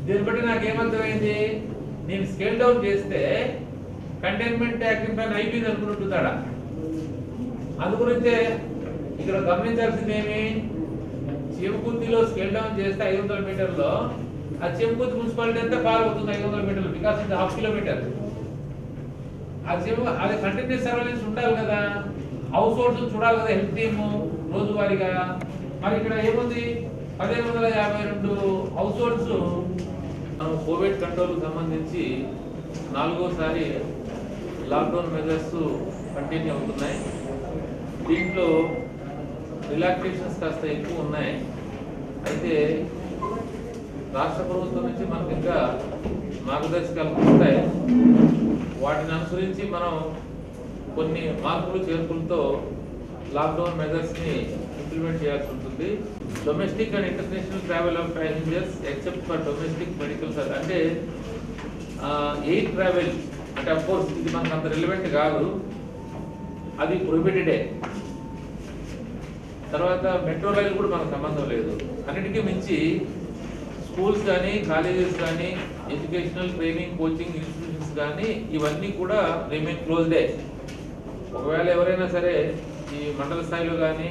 దీన్ని బట్టి నాకేమర్థమైంది, నేను స్కేల్ డౌన్ చేస్తే కంటైన్మెంట్ యాక్ట్ పైన అయిపోయింది అనుకుంటుంటాడా. అందు గురించే ఇక్కడ గమనించాల్సింది ఏమి, చెంకుర్తిలో స్కేల్ డౌన్ చేస్తే 500 మీటర్లో ఆ చెంకుర్తి మున్సిపాలిటీ అంతా ఫాలో అవుతుంది 500 మీటర్లు, బికాస్ ఇది 1/2 కిలోమీటర్. అది కంటిన్యూస్ సర్వేలెన్స్ ఉండాలి కదా, హౌస్ హోల్డ్స్ చూడాలి కదా హెల్త్ టీమ్ రోజువారీగా. మరి ఇక్కడ ఏముంది, 1552 హౌస్ హోల్డ్స్. కోవిడ్ కంట్రోల్ సంబంధించి 4వసారి లాక్డౌన్ మెజర్స్ కంటిన్యూ అవుతున్నాయి. దీంట్లో రిలాక్సేషన్స్ కాస్త ఎక్కువ ఉన్నాయి. అయితే రాష్ట్ర ప్రభుత్వం నుంచి మనకు ఇంకా మార్గదర్శకాలు వస్తాయి. వాటిని అనుసరించి మనం కొన్ని మార్పులు చేర్పులతో లాక్డౌన్ మెజర్స్ని ఇంప్లిమెంట్ చేయాల్సి ఉంటుంది. Domestic and international travel of passengers except for domestic medical service, అంటే ఎయిర్ ట్రావెల్ అంటే అఫ్కోర్స్ ఇది మనకు అంత రిలవెంట్ కాదు, అది ప్రొహిబిటెడే. తర్వాత మెట్రో రైలు కూడా మనకు సంబంధం లేదు. అన్నిటికీ మించి స్కూల్స్ కానీ కాలేజెస్ కానీ ఎడ్యుకేషనల్ ట్రైనింగ్ కోచింగ్ ఇన్స్టిట్యూషన్స్ కానీ ఇవన్నీ కూడా రిమైన్ క్లోజ్డే. ఒకవేళ ఎవరైనా సరే ఈ మండల స్థాయిలో కానీ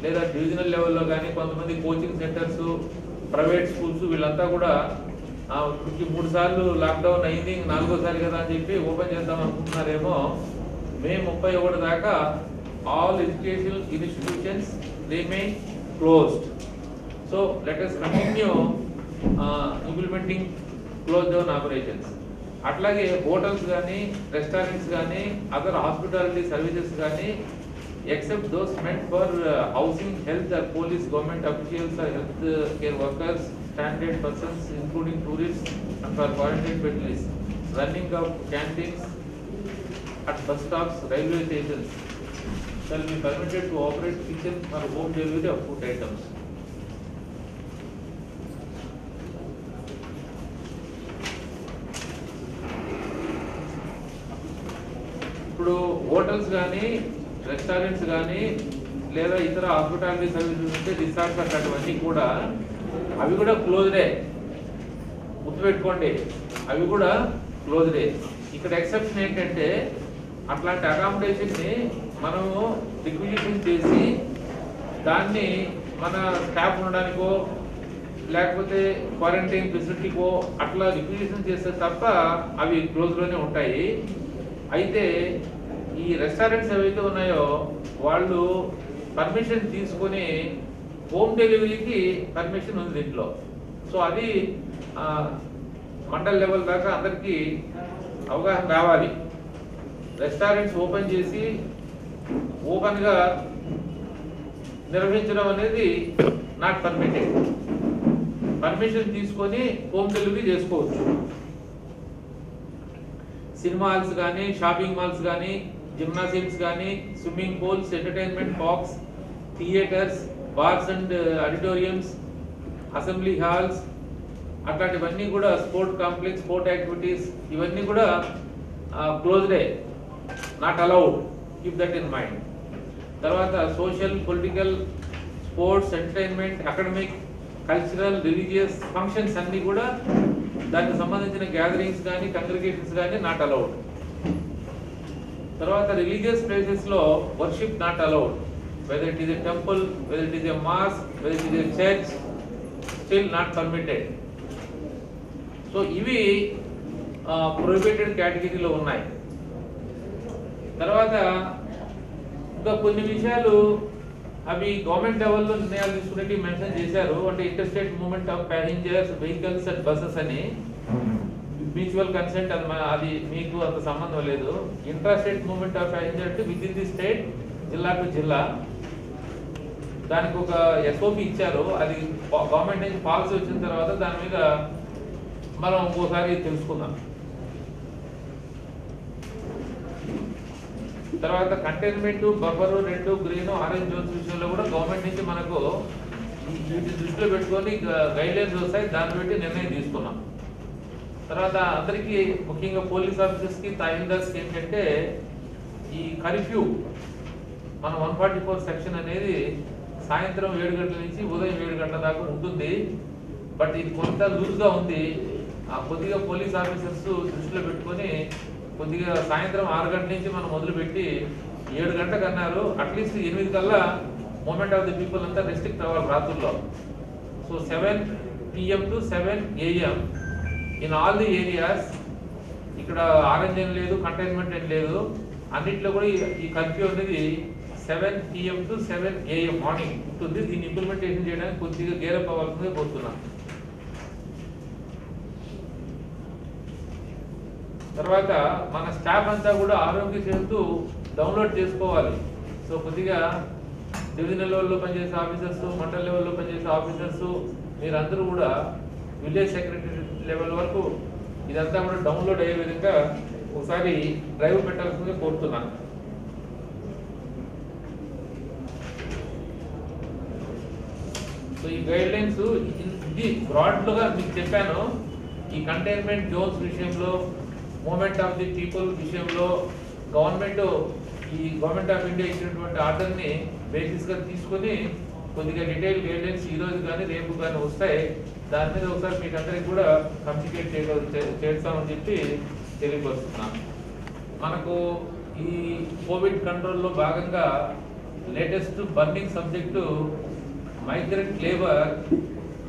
లేదా డివిజనల్ లెవెల్లో కానీ కొంతమంది కోచింగ్ సెంటర్స్, ప్రైవేట్ స్కూల్స్ వీళ్ళంతా కూడా 3 సార్లు లాక్డౌన్ అయింది, 4వసారి కదా అని చెప్పి ఓపెన్ చేద్దాం అనుకుంటున్నారేమో. మే 31 దాకా all educational institutions remain closed. So let us continue implementing closed down operations. అట్లాగే హోటల్స్ కానీ రెస్టారెంట్స్ కానీ అదర్ హాస్పిటాలిటీ సర్వీసెస్ కానీ except those meant for housing, health or police, government officials or health care workers, stranded persons including tourists and for quarantine families, running of canteens at bus stops, railway stations shall be permitted to operate kitchen for home delivery of food items. ఇప్పుడు hotels కానీ restaurants కానీ లేదా ఇతర hospitality services ఉంటే resorts అట్లాంటివన్నీ కూడా అవి కూడా క్లోజ్డే, గుర్తుపెట్టుకోండి, అవి కూడా క్లోజ్డే. ఇక్కడ ఎక్సెప్షన్ ఏంటంటే అట్లాంటి అకామిడేషన్ని మనము రిక్విజిషన్ చేసి దాన్ని మన స్టాఫ్ ఉండడానికో లేకపోతే క్వారంటైన్ ఫెసిలిటీకో అట్లా రిక్విజిషన్ చేస్తే తప్ప అవి క్లోజ్లోనే ఉంటాయి. అయితే ఈ రెస్టారెంట్స్ ఏవైతే ఉన్నాయో వాళ్ళు పర్మిషన్ తీసుకొని హోమ్ డెలివరీకి పర్మిషన్ ఉంది దీంట్లో. సో అది మండల్ లెవెల్ దాకా అందరికీ అవగాహన రావాలి. రెస్టారెంట్స్ ఓపెన్ చేసి ఓపెన్గా నిర్వహించడం అనేది నాట్ పర్మిటెడ్. పర్మిషన్ తీసుకొని హోమ్ డెలివరీ చేసుకోవచ్చు. సినిమా హాల్స్ కానీ షాపింగ్ మాల్స్ కానీ జిమ్నాసియమ్స్ కానీ swimming pools, entertainment parks, theatres, bars and auditoriums, assembly halls అట్లాంటివన్నీ కూడా స్పోర్ట్ కాంప్లెక్స్, స్పోర్ట్ యాక్టివిటీస్ ఇవన్నీ కూడా క్లోజ్డే, not allowed. Keep that in mind. తర్వాత social, political, sports, entertainment, academic, cultural, religious functions అన్నీ కూడా దానికి సంబంధించిన గ్యాదరింగ్స్ కానీ కంగ్రిగేషన్స్ కానీ నాట్ అలౌడ్. తర్వాత రిలీజియస్ ప్లేసెస్లో worship not allowed, whether it is a temple, whether it is a mass, whether it is a church, still not permitted. So ఇవి prohibited కేటగిరీలో ఉన్నాయి. తర్వాత ఇంకా కొన్ని విషయాలు అవి గవర్నమెంట్ లెవెల్లో నిర్ణయాలు తీసుకునేవి మెన్షన్ చేశారు. అంటే interstate movement of passengers, vehicles and buses అని మ్యూచువల్ కన్సెంట్ అది మీకు అంత సంబంధం లేదు. ఇంట్రాస్టేట్ మూవ్మెంట్ ఆఫ్ ప్యాసింజర్ అంటే విత్ ఇన్ ది స్టేట్, జిల్లా టు జిల్లా. దానికి ఒక ఎస్ఓపి ఇచ్చారు. అది గవర్నమెంట్ నుంచి పాలసీ వచ్చిన తర్వాత దాని మీద మనం ఇంకోసారి తెలుసుకుందాం. తర్వాత containment, buffer, red, green, orange Jones విషయంలో కూడా గవర్నమెంట్ నుంచి మనకు వీటి దృష్టిలో పెట్టుకొని గైడ్లైన్స్ వస్తాయి, దాన్ని బట్టి నిర్ణయం తీసుకున్నాం. తర్వాత అందరికీ ముఖ్యంగా పోలీస్ ఆఫీసర్స్కి, తహసీల్దార్స్కి ఏంటంటే ఈ కర్ఫ్యూ మన 144 సెక్షన్ అనేది సాయంత్రం 7 గంటల నుంచి ఉదయం 7 గంటల దాకా ఉంటుంది. బట్ ఇది కొంత లూజ్గా ఉంది. కొద్దిగా పోలీస్ ఆఫీసర్స్ దృష్టిలో పెట్టుకొని కొద్దిగా సాయంత్రం 6 గంటల నుంచి మనం మొదలుపెట్టి 7 గంటలకు అన్నారు. అట్లీస్ట్ 8 కల్లా మూమెంట్ ఆఫ్ ది పీపుల్ అంతా రెస్ట్రిక్ట్ అవ్వాలి రాత్రుల్లో. So 7 PM to 7 AM in all the areas. ఇక్కడ ఆరెంజ్ ఏం లేదు, కంటైన్మెంట్ ఏం లేదు, అన్నింటిలో కూడా ఈ కర్ఫ్యూ అనేది 7 PM to 7 AM మార్నింగ్ ఉంటుంది. దీన్ని ఇంప్లిమెంటేషన్ చేయడానికి కొద్దిగా గేరప్ అవ్వాల్సిందే కోరుతున్నాను. తర్వాత మన స్టాఫ్ అంతా కూడా ఆరోగ్య సేతు డౌన్లోడ్ చేసుకోవాలి. సో కొద్దిగా డివిజనల్ లెవెల్లో పనిచేసే ఆఫీసర్స్, మండల్ లెవెల్లో పనిచేసే ఆఫీసర్స్, మీరందరూ కూడా విలేజ్ సెక్రటరీ లెవెల్ వరకు ఇదంతా కూడా డౌన్లోడ్ అయ్యే విధంగా ఒకసారి డ్రైవ్ పెట్టాల్సిందిగా కోరుతున్నాను. సో ఈ గైడ్ లైన్స్ ఇది బ్రాడ్గా మీకు చెప్పాను. ఈ కంటైన్మెంట్ జోన్స్ విషయంలో, మూమెంట్ ఆఫ్ ది పీపుల్ విషయంలో గవర్నమెంట్ ఆఫ్ ఇండియా ఇచ్చినటువంటి ఆర్డర్ని బేసిస్గా తీసుకొని కొద్దిగా డీటెయిల్ గైడ్లైన్స్ ఈ రోజు కానీ రేపు కానీ వస్తాయి. దాని మీద ఒకసారి మీకు అందరికి కూడా కమ్యూనికేట్ చేస్తామని చెప్పి తెలియపరుస్తున్నాను. మనకు ఈ కోవిడ్ కంట్రోల్లో భాగంగా latest burning subject migrant labour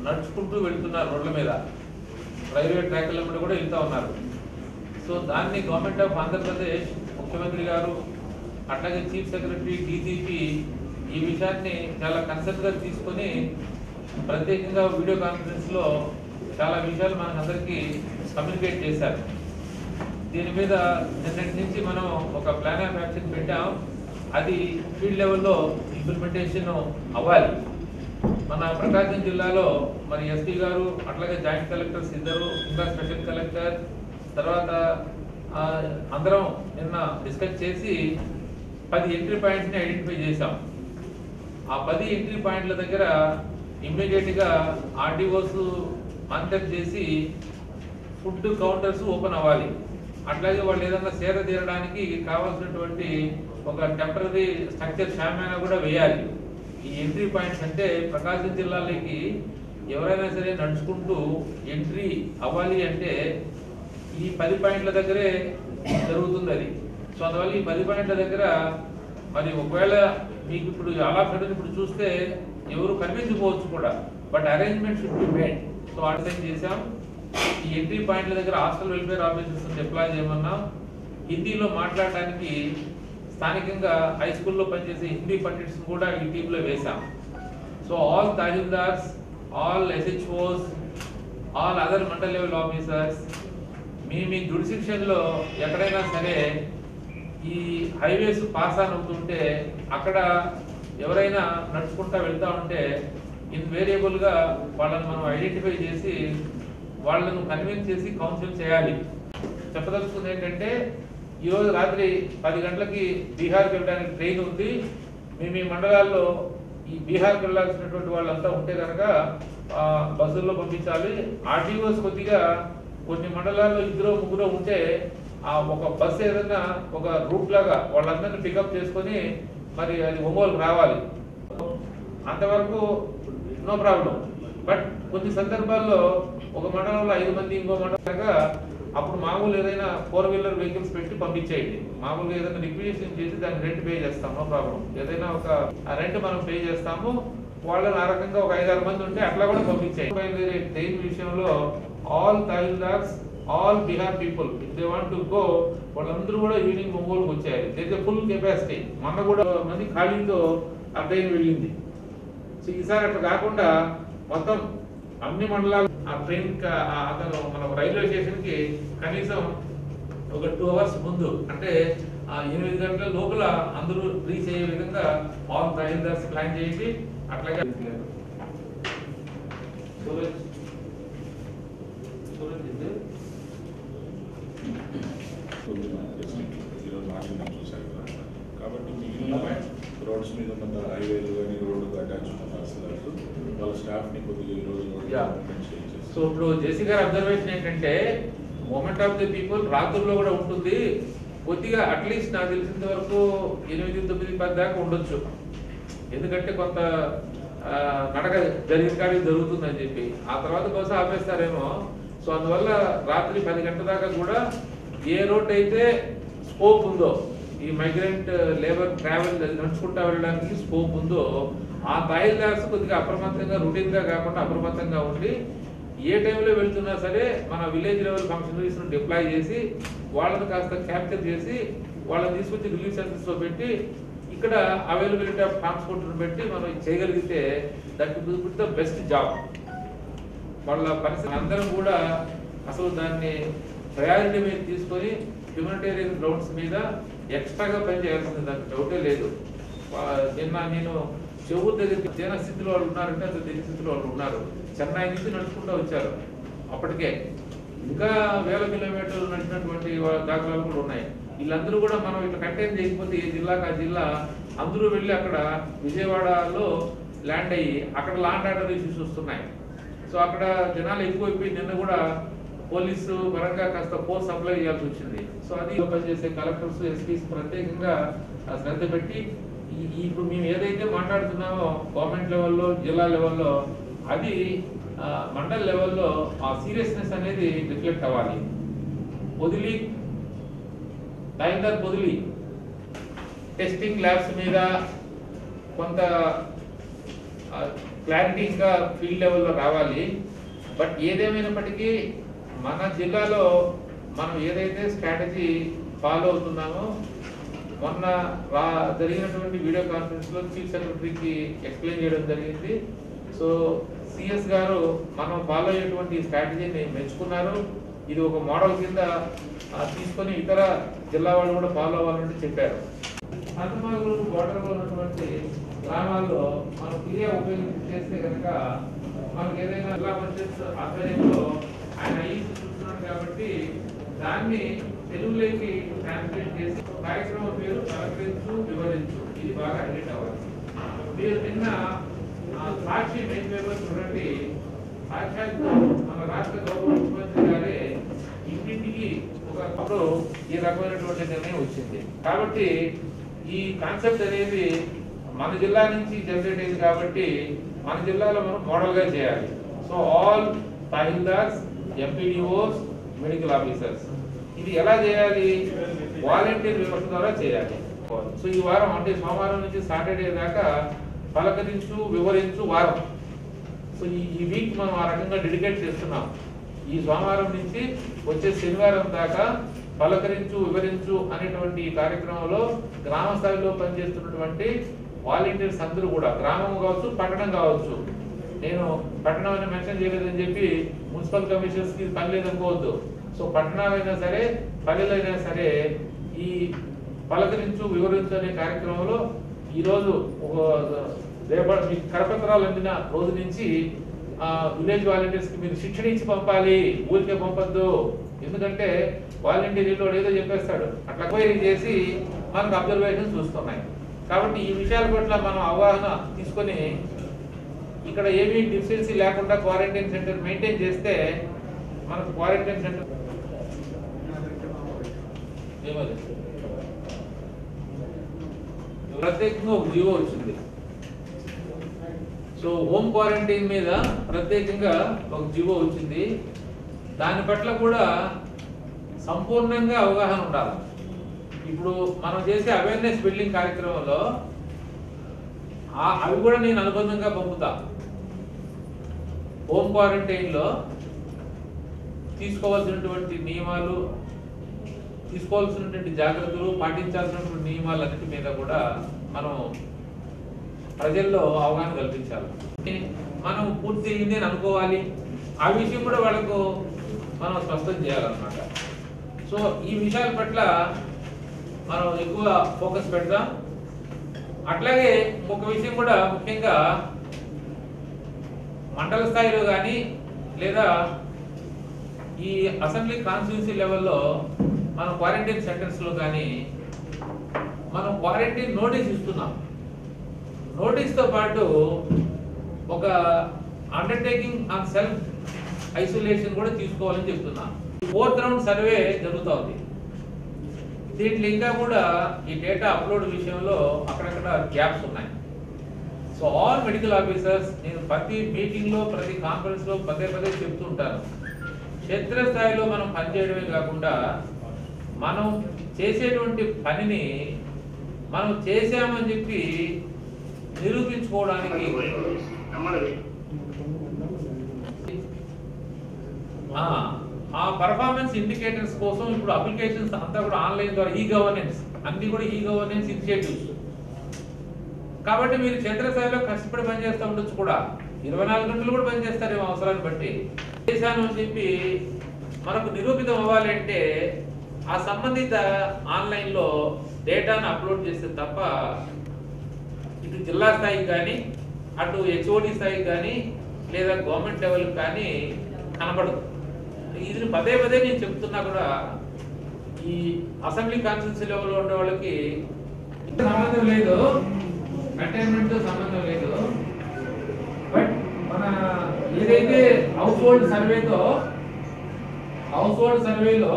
నడుచుకుంటూ వెళ్తున్నారు రోడ్ల మీద, ప్రైవేట్ ట్రాక్ల మీద కూడా వెళ్తూ ఉన్నారు. సో దాన్ని గవర్నమెంట్ ఆఫ్ ఆంధ్రప్రదేశ్ ముఖ్యమంత్రి గారు అట్లాగే చీఫ్ సెక్రటరీ డీజీపీ ఈ విషయాన్ని చాలా కన్సర్న్గా తీసుకొని ప్రత్యేకంగా వీడియో కాన్ఫరెన్స్లో చాలా విషయాలు మనకందరికీ కమ్యూనికేట్ చేశారు. దీని మీద నిన్నటి నుంచి మనం ఒక ప్లాన్ ఆఫ్ యాక్షన్ పెట్టాం. అది ఫీల్డ్ లెవెల్లో ఇంప్లిమెంటేషన్ అవ్వాలి. మన ప్రకాశం జిల్లాలో మరి ఎస్పీ గారు అట్లాగే జాయింట్ కలెక్టర్స్ ఇద్దరు, ఇంకా స్పెషల్ కలెక్టర్, తర్వాత అందరం నిన్న డిస్కస్ చేసి 10 ఎంట్రీ పాయింట్స్ని ఐడెంటిఫై చేశాం. ఆ 10 ఎంట్రీ పాయింట్ల దగ్గర ఇమ్మీడియట్గా ఆర్డీఓస్ మానిటర్ చేసి ఫుడ్ కౌంటర్స్ ఓపెన్ అవ్వాలి. అట్లాగే వాళ్ళు ఏదైనా సేద తీరడానికి కావాల్సినటువంటి ఒక టెంపరీ స్ట్రక్చర్ షామైనా కూడా వేయాలి. ఈ ఎంట్రీ పాయింట్స్ అంటే ప్రకాశం జిల్లాలోకి ఎవరైనా సరే నడుచుకుంటూ ఎంట్రీ అవ్వాలి అంటే ఈ 10 పాయింట్ల దగ్గరే జరుగుతుంది అది. సో అందువల్ల ఈ 10 పాయింట్ల దగ్గర మరి ఒకవేళ మీకు ఇప్పుడు అలా సడన్ ఇప్పుడు చూస్తే ఎవరు కనిపించకపోవచ్చు కూడా, but arrangement should be made. So అర్థం చేసాం. ఈ ఎంట్రీ పాయింట్ల దగ్గర హాస్టల్ వెల్ఫేర్ ఆఫీసర్స్ డిప్లాయ్ చేయమన్నాం. హిందీలో మాట్లాడడానికి స్థానికంగా హై స్కూల్లో పనిచేసే హిందీ పండిట్స్ కూడా ఈ టీంలో వేశాం. So all tahsildars, all SHOs, all other mandal level officers, మీ జ్యుడిసిక్షన్లో ఎక్కడైనా సరే ఈ హైవేస్ పాస్ ఆన్ అవుతుంటే అక్కడ ఎవరైనా నడుచుకుంటా వెళ్తూ ఉంటే ఇన్వేరియబుల్గా వాళ్ళని మనం ఐడెంటిఫై చేసి వాళ్ళను కన్విన్స్ చేసి కౌన్సిల్ చేయాలి. చెప్పదలుచుకుంది ఏంటంటే ఈరోజు రాత్రి 10 గంటలకి బీహార్కి వెళ్ళడానికి ట్రైన్ ఉంది. మీ మండలాల్లో ఈ బీహార్కి వెళ్ళాల్సినటువంటి వాళ్ళంతా ఉంటే కనుక బస్సుల్లో పంపించాలి. ఆర్టీఓస్ కొద్దిగా కొన్ని మండలాల్లో 2-3 ఉంటే ఒక బస్సు ఏదైనా ఒక రూట్ లాగా వాళ్ళందరినీ పికప్ చేసుకొని మరి అది ఒంగోలు రావాలి. అంతవరకు నో ప్రాబ్లం. బట్ కొన్ని సందర్భాల్లో ఒక మండలంలో 5 మంది, ఇంకో మండలంగా అప్పుడు మామూలు ఏదైనా 4-wheeler వెహికల్స్ పెట్టి పంపించేయండి. మామూలుగా ఏదైనా రిక్విజిషన్ చేసి దాన్ని రెంట్ పే చేస్తాం, నో ప్రాబ్లం. ఏదైనా ఒక రెంట్ మనం పే చేస్తాము. వాళ్ళని ఆ రకంగా ఒక 5-6 మంది ఉంటే అట్లా కూడా పంపించేయండి. బయలుదేరే ట్రైన్ విషయంలో all tahsildars, all Bihar people if they want to go వాళ్ళందరూ కూడా ఈవినింగ్ ఒంగోలుకు వచ్చేయాలి. There is full capacity. మొన్న కూడా మంది ఖాళీతో ఆ ట్రైన్ వెళ్ళింది. సో ఈసారి అట్లా కాకుండా మొత్తం అన్ని మండలాలు ఆ ట్రైన్ అతను మన రైల్వే స్టేషన్కి కనీసం ఒక 2 hours ముందు, అంటే 8 గంటల లోపల అందరూ రీచ్ అయ్యే విధంగా ఆల్ తహసీల్దార్స్ ప్లాన్ చేసి అట్లాగే కాబట్టి మిగిలిన రోడ్స్ మీద ఉన్న హైవేలు కానీ రోడ్డు అటాచ్ ఉన్న తహసీల్దార్స్ వాళ్ళ స్టాఫ్ని కొద్దిగా ఈరోజు. సో ఇప్పుడు జేసీ గారి అబ్జర్వేషన్ ఏంటంటే మూమెంట్ ఆఫ్ ది పీపుల్ రాత్రుల్లో కూడా ఉంటుంది. కొద్దిగా అట్లీస్ట్ నాకు తెలిసినంత వరకు 8, 9, 10 దాకా ఉండొచ్చు. ఎందుకంటే కొంత నడక జరిగిన కాడికి జరుగుతుందని చెప్పి ఆ తర్వాత బస్సు ఆపేస్తారేమో. సో అందువల్ల రాత్రి 10 గంటల దాకా కూడా ఏ రోడ్ అయితే స్కోప్ ఉందో, ఈ మైగ్రెంట్ లేబర్ ట్రావెల్ నడుచుకుంటా వెళ్ళడానికి స్కోప్ ఉందో ఆ తహసీల్దార్స్ కొద్దిగా అప్రమత్తంగా, రొటీన్గా కాకుండా అప్రమత్తంగా ఉండి ఏ టైంలో వెళ్తున్నా సరే మన విలేజ్ లెవెల్ ఫంక్షనరీస్ను డిప్లాయ్ చేసి వాళ్ళని కాస్త క్యాప్చర్ చేసి వాళ్ళని తీసుకొచ్చి రిలీఫ్ సెంటర్స్లో పెట్టి ఇక్కడ అవైలబిలిటీ ఆఫ్ ట్రాన్స్పోర్ట్ను పెట్టి మనం చేయగలిగితే that will the best job. వాళ్ళ పరిస్థితి అందరం కూడా అసలు దాన్ని ప్రయారిటీ మీద తీసుకొని హ్యూమనిటేరియన్ గ్రౌండ్స్ మీద ఎక్స్ట్రాగా పని చేయాల్సింది, దానికి డౌటే లేదు. నిన్న నేను చెవుల దగ్గర జన స్థితిలో వాళ్ళు ఉన్నారంటే అసలు దేని స్థితిలో వాళ్ళు ఉన్నారు. చెన్నై నుంచి నడుచుకుంటూ వచ్చారు. అప్పటికే ఇంకా వేల కిలోమీటర్లు నడిచినటువంటి దాఖలాలు కూడా ఉన్నాయి. వీళ్ళందరూ కూడా మనం ఇట్లా కంటైన్ చేయకపోతే ఏ జిల్లాకు ఆ జిల్లా అందరూ వెళ్ళి అక్కడ విజయవాడలో ల్యాండ్ అయ్యి అక్కడ లాండ్ ఆర్డర్ ఇష్యూస్ వస్తున్నాయి. సో అక్కడ జనాలు ఎక్కువైపోయి నిన్న కూడా పోలీసు పరంగా కాస్త ఫోర్స్ సప్లై చేయాల్సి వచ్చింది. సో అది పనిచేసే కలెక్టర్స్, ఎస్పీస్ ప్రత్యేకంగా శ్రద్ధ పెట్టి ఇప్పుడు మేము ఏదైతే మాట్లాడుతున్నామో గవర్నమెంట్ లెవెల్లో, జిల్లా లెవెల్లో, అది మండల్ లెవెల్లో ఆ సీరియస్నెస్ అనేది రిఫ్లెక్ట్ అవ్వాలి. పొదిలి తహసీల్దార్ పొదిలి టెస్టింగ్ ల్యాబ్స్ మీద కొంత క్లారిటీ ఇంకా ఫీల్డ్ లెవెల్లో రావాలి. బట్ ఏదేమైనప్పటికీ మన జిల్లాలో మనం ఏదైతే స్ట్రాటజీ ఫాలో అవుతున్నామో మొన్న జరిగినటువంటి వీడియో కాన్ఫరెన్స్లో చీఫ్ సెక్రటరీకి ఎక్స్ప్లెయిన్ చేయడం జరిగింది. సో సిఎస్ గారు మనం ఫాలో అయ్యేటువంటి స్ట్రాటజీని మెచ్చుకున్నారు. ఇది ఒక మోడల్ కింద తీసుకొని ఇతర జిల్లా వాళ్ళు కూడా ఫాలో అవ్వాలని చెప్పారు. హనుమాగురు బోర్డర్లో ఉన్నటువంటి గ్రామాల్లో మనం క్లియర్ ఉపయోగించి చేస్తే కనుక మనకు ఏదైనా జిల్లా పరిషత్ ఆధ్వర్యంలో ఆయన చూస్తున్నాడు కాబట్టి దాన్ని తెలుగులోకి ట్రాన్స్లేట్ చేసి కార్యక్రమం పేరు పలకరించు, వివరించు, ఇది బాగా హైలైట్ అవ్వాలి. మీరు నిన్న సాక్షి మెయిన్ పేపర్ చూడండి. సాక్షాత్ మన రాష్ట్ర గౌరవ ముఖ్యమంత్రి గారే ఇంటింటికి ఒకప్పుడు ఈ రకమైనటువంటి నిర్ణయం వచ్చింది. కాబట్టి ఈ కాన్సెప్ట్ అనేది మన జిల్లా నుంచి జనరేట్ అయింది కాబట్టి మన జిల్లాలో మనం మోడల్గా చేయాలి. So all tahsildars, MPDOs, medical officers ఇది ఎలా చేయాలి? వాలంటీర్ వ్యవస్థ ద్వారా చేయాలి. సో ఈ వారం అంటే సోమవారం నుంచి సాటర్డే దాకా పలకరించు, వివరించు వారం. సో ఈ వీక్ మనం ఆ రకంగా డెడికేట్ చేస్తున్నాం. ఈ సోమవారం నుంచి వచ్చే శనివారం దాకా పలకరించు, వివరించు అనేటువంటి కార్యక్రమంలో గ్రామ స్థాయిలో పనిచేస్తున్నటువంటి వాలంటీర్స్ అందరూ కూడా, గ్రామం కావచ్చు, పట్టణం కావచ్చు, నేను పట్టణం అని మెన్షన్ చేయలేదని చెప్పి మున్సిపల్ కమిషనర్స్కి పని లేదనుకోవద్దు. సో పట్టణాలైనా సరే, పల్లెలైనా సరే ఈ పలకరించు, వివరించు అనే కార్యక్రమంలో ఈరోజు రేపటి మీకు కరపత్రాలు అందిన రోజు నుంచి విలేజ్ వాలంటీర్స్కి మీరు శిక్షణ ఇచ్చి పంపాలి, ఊరికే పంపద్దు. ఎందుకంటే వాలంటీర్లో ఏదో చెప్పేస్తాడు, అట్లా క్వైరీ చేసి మనకు అబ్జర్వేషన్ చూస్తున్నాయి. కాబట్టి ఈ విషయాల పట్ల మనం అవగాహన తీసుకొని ఇక్కడ ఏమీ డిఫిషియన్సీ లేకుండా క్వారంటైన్ సెంటర్ మెయింటైన్ చేస్తే మనకు క్వారంటైన్ సెంటర్ ప్రత్యేకంగా ఒక జీవో వచ్చింది. సో హోమ్ క్వారంటైన్ మీద ప్రత్యేకంగా ఒక జీవో వచ్చింది. దాని పట్ల కూడా సంపూర్ణంగా అవగాహన ఉండాలి. ఇప్పుడు మనం చేసే అవేర్నెస్ బిల్డింగ్ కార్యక్రమంలో అవి కూడా నేను అనుబంధంగా పంపుతా. హోమ్ క్వారంటైన్లో తీసుకోవాల్సినటువంటి నియమాలు, తీసుకోవాల్సినటువంటి జాగ్రత్తలు, పాటించాల్సినటువంటి నియమాలన్నిటి మీద కూడా మనం ప్రజల్లో అవగాహన కల్పించాలి. మనం పూర్తి అయింది అని అనుకోవాలి. ఆ విషయం కూడా వాళ్ళకు మనం స్పష్టం చేయాలన్నమాట. సో ఈ విషయాల పట్ల మనం ఎక్కువ ఫోకస్ పెడతాం. అట్లాగే ఒక విషయం కూడా ముఖ్యంగా మండల స్థాయిలో కానీ లేదా ఈ అసెంబ్లీ కాన్స్టిట్యూన్సీ లెవెల్లో మనం క్వారంటైన్ సెంటర్స్లో కానీ మనం క్వారంటైన్ నోటీస్ ఇస్తున్నాం. నోటీస్తో పాటు ఒక అండర్టేకింగ్ ఆన్ సెల్ఫ్ ఐసోలేషన్ కూడా తీసుకోవాలని చెప్తున్నాం. 4th రౌండ్ సర్వే జరుగుతోంది. దీంట్లో ఇంకా కూడా ఈ డేటా అప్లోడ్ విషయంలో అక్కడక్కడ గ్యాప్స్ ఉన్నాయి. సో ఆల్ మెడికల్ ఆఫీసర్స్, నేను ప్రతి మీటింగ్లో ప్రతి కాన్ఫరెన్స్లో పదే పదే చెప్తుంటాను, క్షేత్రస్థాయిలో మనం పనిచేయడమే కాకుండా మనం చేసేటువంటి పనిని మనం చేశామని చెప్పి నిరూపించుకోవడానికి ఆ పర్ఫార్మెన్స్ ఇండికేటర్స్ కోసం ఇప్పుడు అప్లికేషన్స్ అంతా కూడా ఆన్లైన్ ద్వారా ఈ గవర్నెన్స్ అన్ని కూడా ఈ గవర్నెన్స్ ఇనిషియేటివ్స్. కాబట్టి మీరు క్షేత్రస్థాయిలో కష్టపడి పనిచేస్తూ ఉండొచ్చు, కూడా 24 గంటలు కూడా పనిచేస్తారేమో అవసరాన్ని బట్టి. చేశాను అని చెప్పి మనకు నిరూపితం అవ్వాలి అంటే ఆ సంబంధిత ఆన్లైన్లో డేటాను అప్లోడ్ చేస్తే తప్ప ఇటు జిల్లా స్థాయికి కానీ అటు హెచ్ఓడి స్థాయికి కానీ లేదా గవర్నమెంట్ లెవెల్కి కానీ కనబడదు. ఇది పదే పదే నేను చెప్తున్నా కూడా ఈ అసెంబ్లీ కాన్స్టిట్యూన్సీ లెవెల్లో ఉండే వాళ్ళకి సంబంధం లేదు, కంటైన్మెంట్ తో సంబంధం లేదు. బట్ మన ఏదైతే హౌస్ హోల్డ్ సర్వేలో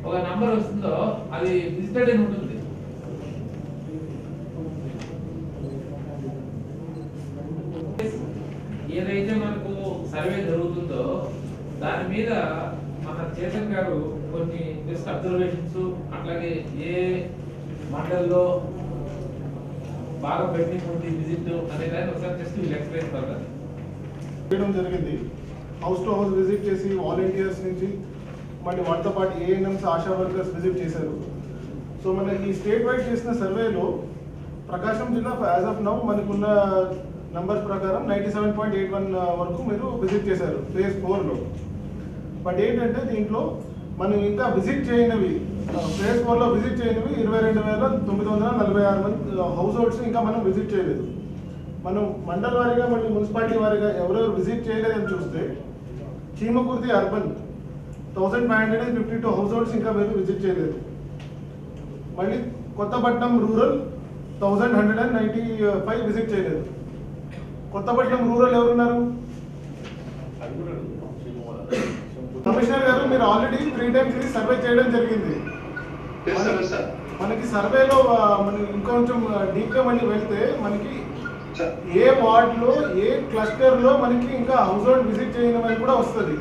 ఒక నంబర్ వస్తుందో అది విజిటెడ్ అని ఉంటుంది. ఏదైతే మనకు సర్వే జరుగుతుందో దాని మీద మన చేతన్ గారు కొన్ని జస్ట్ అబ్జర్వేషన్స్, అట్లాగే ఏ మండల్లో బాగా పెండింగ్ ఉంది విజిట్ అనే దాన్ని ఒకసారి జస్ట్ వీళ్ళు ఎక్స్ప్లెయిన్ చేయడం జరిగింది. హౌస్ టు హౌస్ విజిట్ చేసి వాలంటీర్స్ నుంచి మళ్ళీ వాటితో పాటు ఏఎన్ఎంస్, ఆశా వర్కర్స్ విజిట్ చేశారు. సో మన ఈ స్టేట్ వైడ్ చేసిన సర్వేలో ప్రకాశం జిల్లా యాజ్ ఆఫ్ నౌ మనకున్న నంబర్స్ ప్రకారం 97.81 వరకు మీరు విజిట్ చేశారు ఫేజ్ 4లో. బట్ ఏంటంటే దీంట్లో మనం ఇంకా విజిట్ చేయనివి ఫేజ్ 4లో విజిట్ చేయనివి 22,946 మంది హౌస్ హోల్డ్స్ ఇంకా మనం విజిట్ చేయలేదు. మనం మండల వారీగా మళ్ళీ మున్సిపాలిటీ వారీగా ఎవరెవరు విజిట్ చేయలేదని చూస్తే చీమకుర్తి అర్బన్ 1552 హౌస్ హోల్డ్స్ ఇంకా మీరు విజిట్ చేయలేదు. మళ్ళీ కొత్తపట్నం రూరల్ 1195 విజిట్ చేయలేదు. కొత్తపట్నం రూరల్ ఎవరున్నారు? కమిషనర్ గారు, మీరు ఆల్రెడీ 3 times ఇది సర్వే చేయడం జరిగింది. మనకి సర్వేలో ఇంకొంచెం డీప్ గా మళ్ళీ వెళ్తే మనకి ఏ వార్డ్ లో ఏ క్లస్టర్ లో మనకి ఇంకా హౌస్ హోల్డ్ విజిట్ చేయడం కూడా వస్తుంది.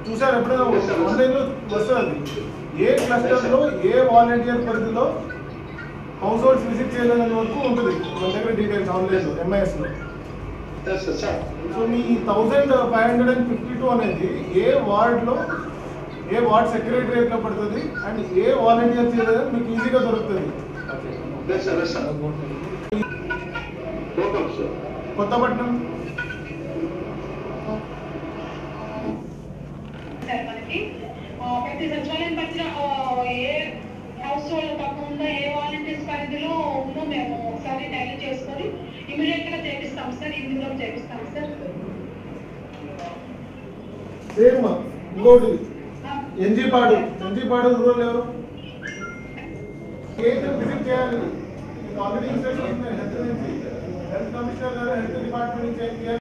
చూసారు ఎప్పుడైనా ఆన్లైన్ లో వస్తుంది. ఏ క్లస్టర్ లో ఏ వాలంటీర్ పరిధిలో హౌస్ హోల్డ్స్ విజిట్ చేయలేని వరకు ఉంటుంది మన దగ్గర డీటెయిల్స్ ఆన్లైన్ లో ఎంఐఎస్ లో. సో మీ 1552 అనేది ఏ వార్డ్ లో ఏ వార్డ్ సెక్రటరియట్ లో పడుతుంది అండ్ ఏ వాలంటీర్ చేయలేదని మీకు ఈజీగా దొరుకుతుంది. కొత్తపట్నం ప్రతి సచివాలయం పట్ల ఏ హౌస్ హోల్డ్ తప్పకుండా ఏ వాలంటీర్స్ పరిధిలో ఉందో మేము ఒకసారి టైల్ చేసుకొని ఇమీడియట్ గా చేపిస్తాం సార్. ఇందులో చేపిస్తాం సార్. సేమ్ ఇంకోటి ఎన్జీపాడు రూరల్ ఎవరు విజిట్ చేయాలి. ఆల్రెడీ హెల్త్ కమిషనర్ గారు హెల్త్ డిపార్ట్మెంట్ నుంచి